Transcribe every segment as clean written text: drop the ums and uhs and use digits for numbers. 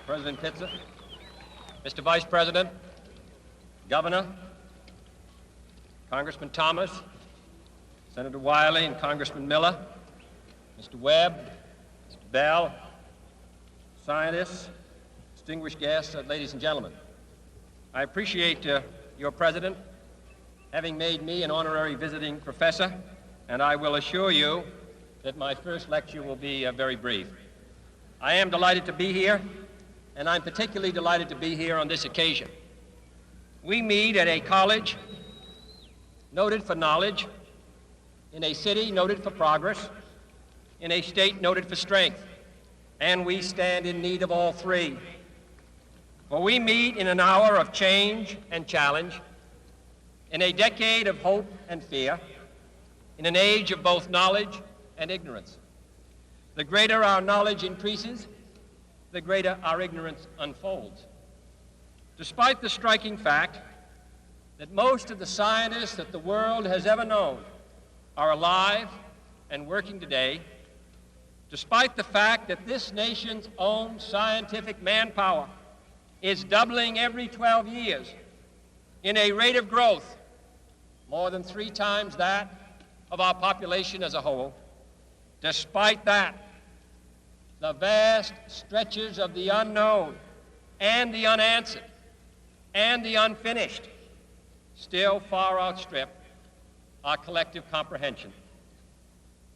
President Pitzer, Mr. Vice President, Governor, Congressman Thomas, Senator Wiley and Congressman Miller, Mr. Webb, Mr. Bell, scientists, distinguished guests, ladies and gentlemen. I appreciate your President having made me an honorary visiting professor, and I will assure you that my first lecture will be very brief. I am delighted to be here, and I'm particularly delighted to be here on this occasion. We meet at a college noted for knowledge, in a city noted for progress, in a state noted for strength, and we stand in need of all three. For we meet in an hour of change and challenge, in a decade of hope and fear, in an age of both knowledge and ignorance. The greater our knowledge increases, the greater our ignorance unfolds. Despite the striking fact that most of the scientists that the world has ever known are alive and working today, despite the fact that this nation's own scientific manpower is doubling every 12 years in a rate of growth more than 3 times that of our population as a whole, despite that, the vast stretches of the unknown and the unanswered and the unfinished still far outstrip our collective comprehension.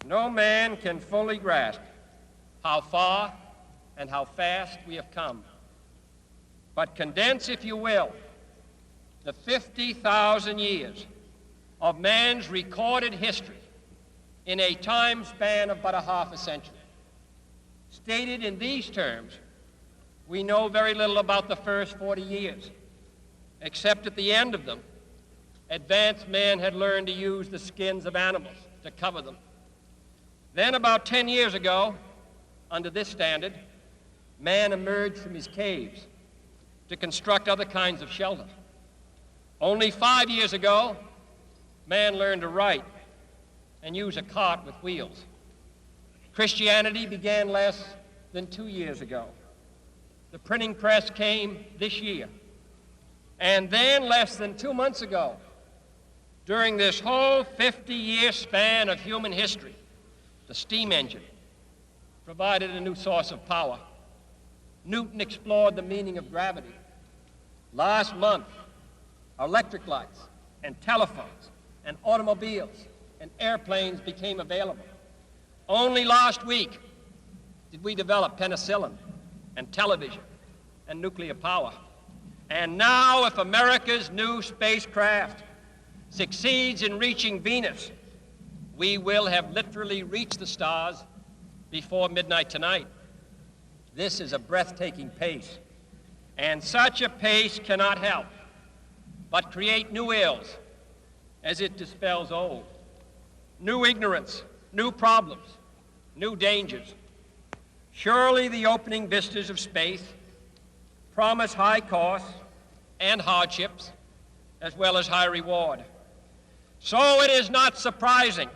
No man can fully grasp how far and how fast we have come. But condense, if you will, the 50,000 years of man's recorded history in a time span of but a half a century. Stated in these terms, we know very little about the first 40 years, except at the end of them, advanced man had learned to use the skins of animals to cover them. Then about 10 years ago, under this standard, man emerged from his caves to construct other kinds of shelter. Only 5 years ago, man learned to write and use a cart with wheels. Christianity began less than 2 years ago. The printing press came this year. And then less than 2 months ago, during this whole 50-year span of human history, the steam engine provided a new source of power. Newton explored the meaning of gravity. Last month, electric lights and telephones and automobiles and airplanes became available. Only last week did we develop penicillin and television and nuclear power. And now, if America's new spacecraft succeeds in reaching Venus, we will have literally reached the stars before midnight tonight. This is a breathtaking pace, and such a pace cannot help but create new ills as it dispels old. New ignorance, new problems, new dangers. Surely the opening vistas of space promise high costs and hardships, as well as high reward. So it is not surprising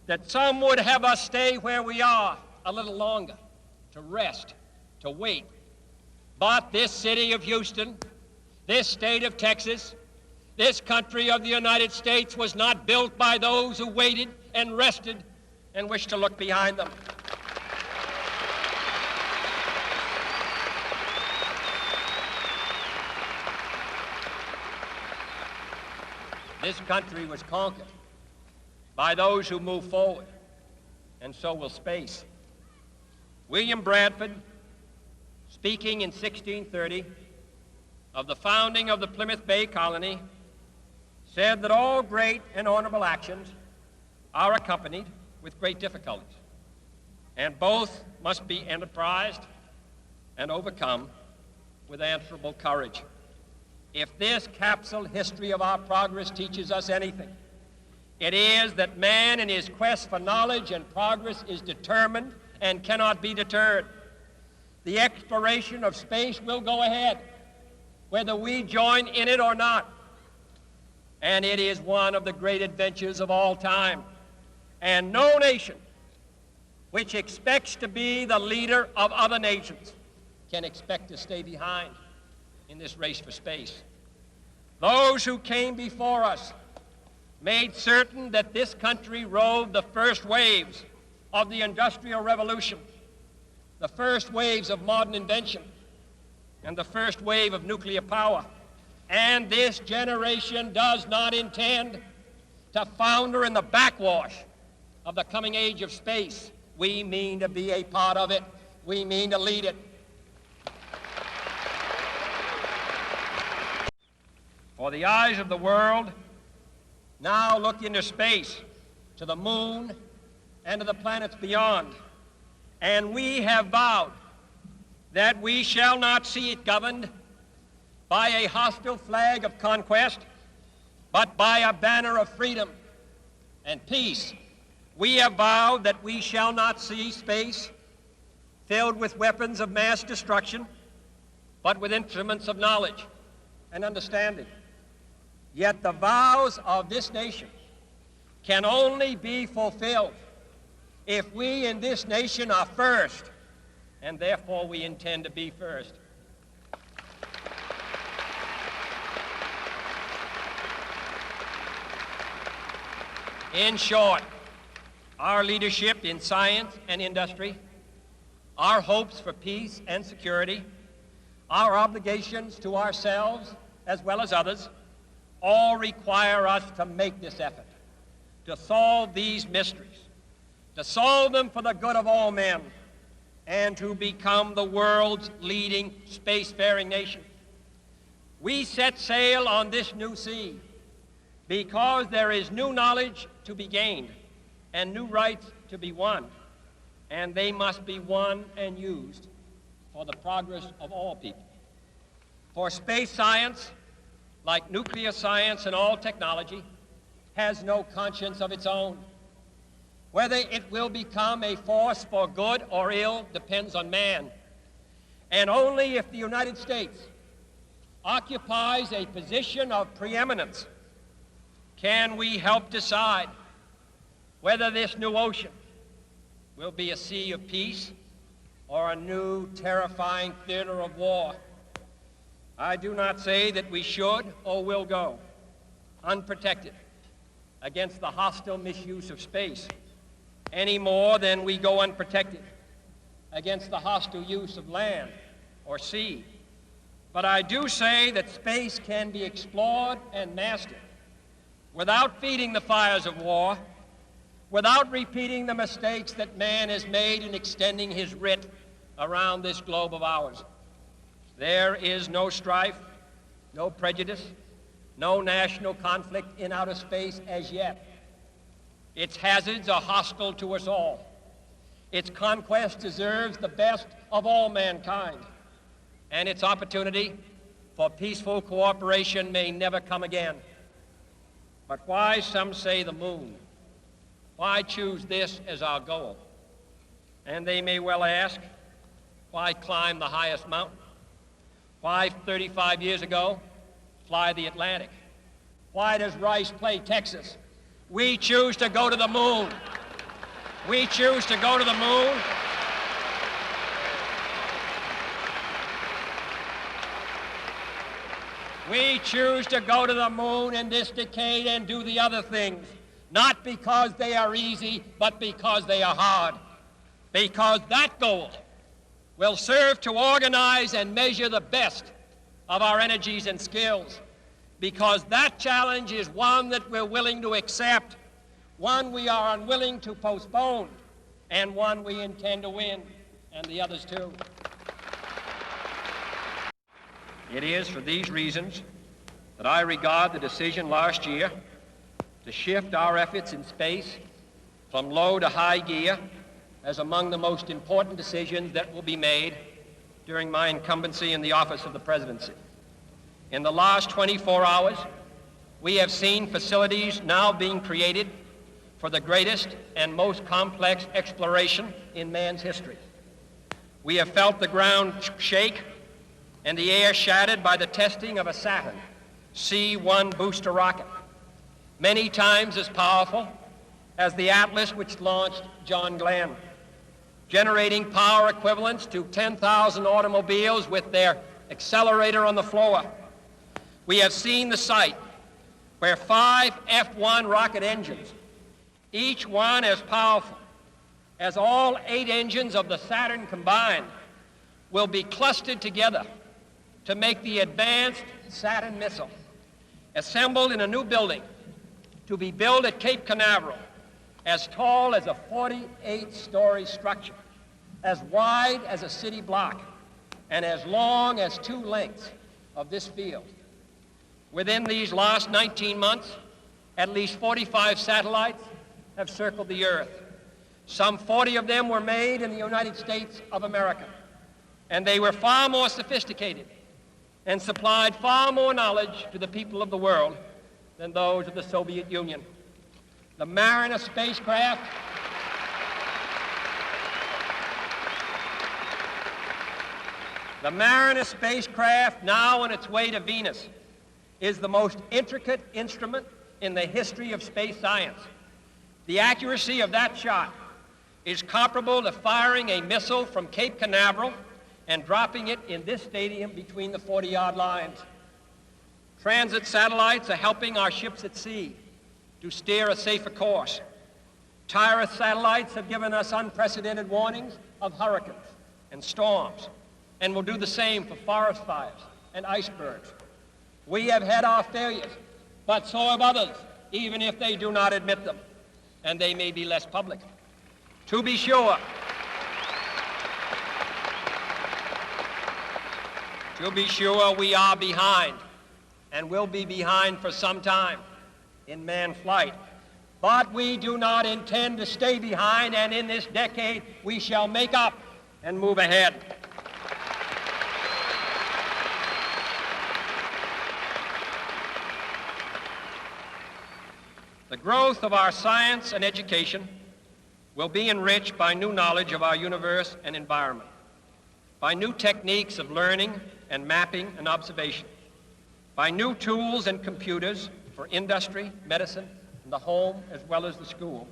that some would have us stay where we are a little longer, to rest, to wait. But this city of Houston, this state of Texas, this country of the United States was not built by those who waited and rested and wished to look behind them. This country was conquered by those who move forward, and so will space. William Bradford, speaking in 1630 of the founding of the Plymouth Bay Colony, said that all great and honorable actions are accompanied with great difficulties, and both must be enterprised and overcome with answerable courage. If this capsule history of our progress teaches us anything, it is that man in his quest for knowledge and progress is determined and cannot be deterred. The exploration of space will go ahead, whether we join in it or not. And it is one of the great adventures of all time. And no nation which expects to be the leader of other nations can expect to stay behind in this race for space. Those who came before us made certain that this country rode the first waves of the Industrial Revolution, the first waves of modern invention, and the first wave of nuclear power. And this generation does not intend to founder in the backwash of the coming age of space. We mean to be a part of it. We mean to lead it. For the eyes of the world now look into space, to the moon and to the planets beyond. And we have vowed that we shall not see it governed by a hostile flag of conquest, but by a banner of freedom and peace. We have vowed that we shall not see space filled with weapons of mass destruction, but with instruments of knowledge and understanding. Yet the vows of this nation can only be fulfilled if we in this nation are first, and therefore we intend to be first. In short, our leadership in science and industry, our hopes for peace and security, our obligations to ourselves as well as others, all require us to make this effort, to solve these mysteries, to solve them for the good of all men, and to become the world's leading spacefaring nation. We set sail on this new sea because there is new knowledge to be gained and new rights to be won, and they must be won and used for the progress of all people. For space science, like nuclear science and all technology, has no conscience of its own. Whether it will become a force for good or ill depends on man. And only if the United States occupies a position of preeminence can we help decide whether this new ocean will be a sea of peace or a new terrifying theater of war. I do not say that we should or will go unprotected against the hostile misuse of space any more than we go unprotected against the hostile use of land or sea. But I do say that space can be explored and mastered without feeding the fires of war, without repeating the mistakes that man has made in extending his writ around this globe of ours. There is no strife, no prejudice, no national conflict in outer space as yet. Its hazards are hostile to us all. Its conquest deserves the best of all mankind, and its opportunity for peaceful cooperation may never come again. But why, some say, the moon? Why choose this as our goal? And they may well ask, why climb the highest mountain? Why, 35 years ago, fly the Atlantic? Why does Rice play Texas? We choose to go to the moon. We choose to go to the moon. We choose to go to the moon in this decade and do the other things, not because they are easy, but because they are hard. Because that goal will serve to organize and measure the best of our energies and skills. Because that challenge is one that we're willing to accept, one we are unwilling to postpone, and one we intend to win, and the others too. It is for these reasons that I regard the decision last year to shift our efforts in space from low to high gear as among the most important decisions that will be made during my incumbency in the office of the presidency. In the last 24 hours, we have seen facilities now being created for the greatest and most complex exploration in man's history. We have felt the ground shake and the air shattered by the testing of a Saturn C-1 booster rocket, many times as powerful as the Atlas which launched John Glenn. generating power equivalents to 10,000 automobiles with their accelerator on the floor. We have seen the site where 5 F-1 rocket engines, each one as powerful as all 8 engines of the Saturn combined, will be clustered together to make the advanced Saturn missile, assembled in a new building to be built at Cape Canaveral, as tall as a 48-story structure, as wide as a city block, and as long as 2 lengths of this field. Within these last 19 months, at least 45 satellites have circled the Earth. Some 40 of them were made in the United States of America, and they were far more sophisticated and supplied far more knowledge to the people of the world than those of the Soviet Union. The Mariner spacecraft now on its way to Venus, is the most intricate instrument in the history of space science. The accuracy of that shot is comparable to firing a missile from Cape Canaveral and dropping it in this stadium between the 40-yard lines. Transit satellites are helping our ships at sea to steer a safer course. TIRUS satellites have given us unprecedented warnings of hurricanes and storms, and will do the same for forest fires and icebergs. We have had our failures, but so have others, even if they do not admit them, and they may be less public. To be sure, we are behind, and will be behind for some time, in manned flight. But we do not intend to stay behind, and in this decade we shall make up and move ahead. The growth of our science and education will be enriched by new knowledge of our universe and environment, by new techniques of learning and mapping and observation, by new tools and computers for industry, medicine, and the home as well as the school.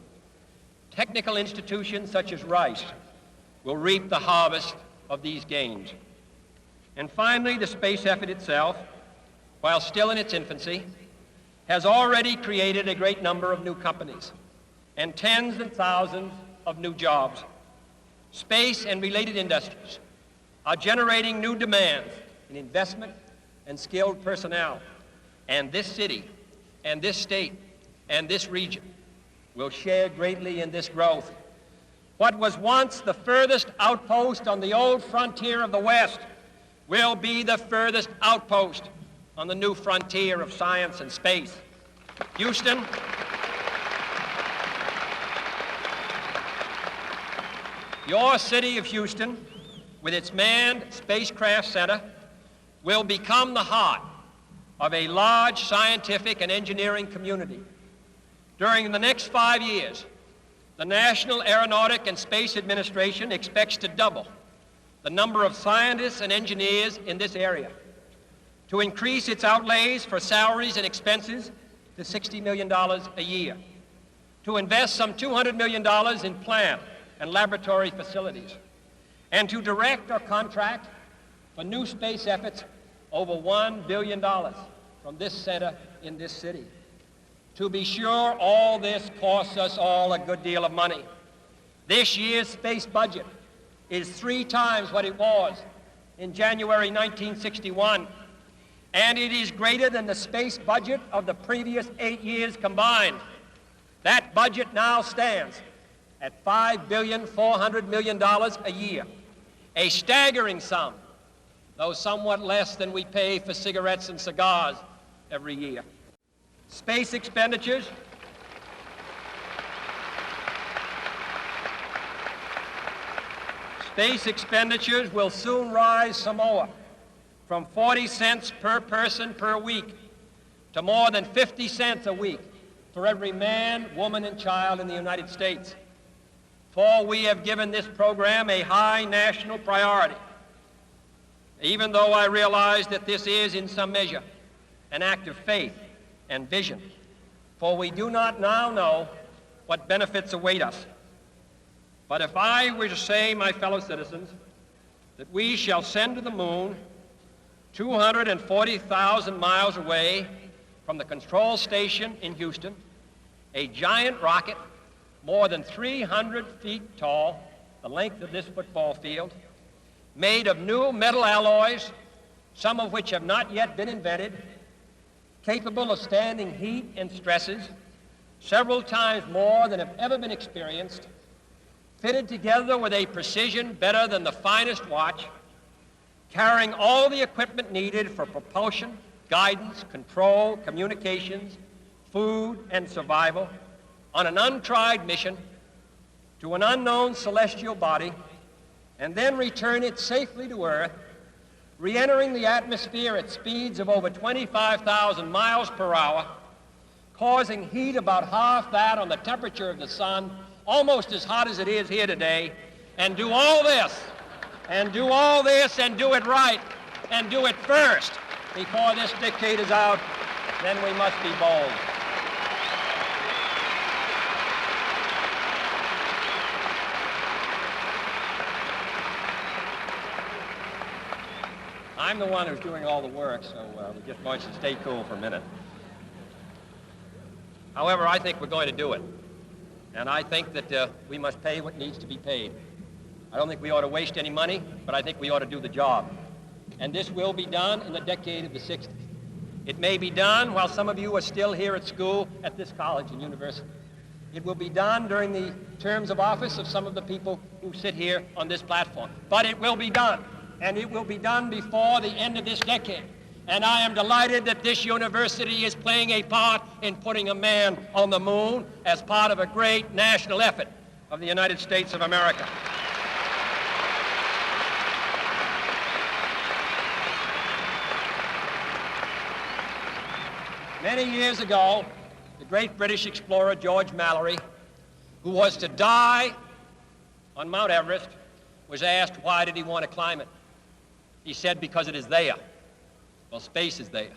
Technical institutions such as Rice will reap the harvest of these gains. And finally, the space effort itself, while still in its infancy, has already created a great number of new companies and tens and thousands of new jobs. Space and related industries are generating new demands in investment and skilled personnel, and this city and this state and this region will share greatly in this growth. What was once the furthest outpost on the old frontier of the West will be the furthest outpost on the new frontier of science and space. Houston, your city of Houston, with its manned spacecraft center, will become the heart of a large scientific and engineering community. During the next 5 years, the National Aeronautic and Space Administration expects to double the number of scientists and engineers in this area, to increase its outlays for salaries and expenses to $60 million a year, to invest some $200 million in plant and laboratory facilities, and to direct or contract for new space efforts over $1 billion from this center in this city. To be sure, all this costs us all a good deal of money. This year's space budget is 3 times what it was in January 1961, and it is greater than the space budget of the previous 8 years combined. That budget now stands at $5.4 billion a year, a staggering sum, though somewhat less than we pay for cigarettes and cigars every year. Space expenditures will soon rise some more, from 40 cents per person per week to more than 50 cents a week for every man, woman, and child in the United States. For we have given this program a high national priority, even though I realize that this is, in some measure, an act of faith and vision, for we do not now know what benefits await us. But if I were to say, my fellow citizens, that we shall send to the moon 240,000 miles away from the control station in Houston, a giant rocket more than 300 feet tall, the length of this football field, made of new metal alloys, some of which have not yet been invented, capable of standing heat and stresses several times more than have ever been experienced, fitted together with a precision better than the finest watch, carrying all the equipment needed for propulsion, guidance, control, communications, food, and survival, on an untried mission to an unknown celestial body, and then return it safely to Earth, re-entering the atmosphere at speeds of over 25,000 miles per hour, causing heat about half that on the temperature of the sun, almost as hot as it is here today, and do all this, and do it right, and do it first before this decade is out, then we must be bold. I'm the one who's doing all the work, so we just want you to stay cool for a minute. However, I think we're going to do it. And I think that we must pay what needs to be paid. I don't think we ought to waste any money, but I think we ought to do the job. And this will be done in the decade of the 60s. It may be done while some of you are still here at school at this college and university. It will be done during the terms of office of some of the people who sit here on this platform. But it will be done. And it will be done before the end of this decade. And I am delighted that this university is playing a part in putting a man on the moon as part of a great national effort of the United States of America. Many years ago, the great British explorer George Mallory, who was to die on Mount Everest, was asked why did he want to climb it. He said, because it is there. Well, space is there,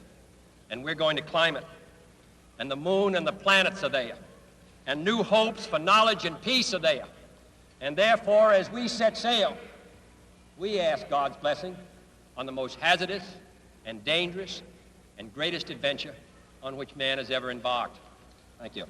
and we're going to climb it. And the moon and the planets are there. And new hopes for knowledge and peace are there. And therefore, as we set sail, we ask God's blessing on the most hazardous and dangerous and greatest adventure on which man has ever embarked. Thank you.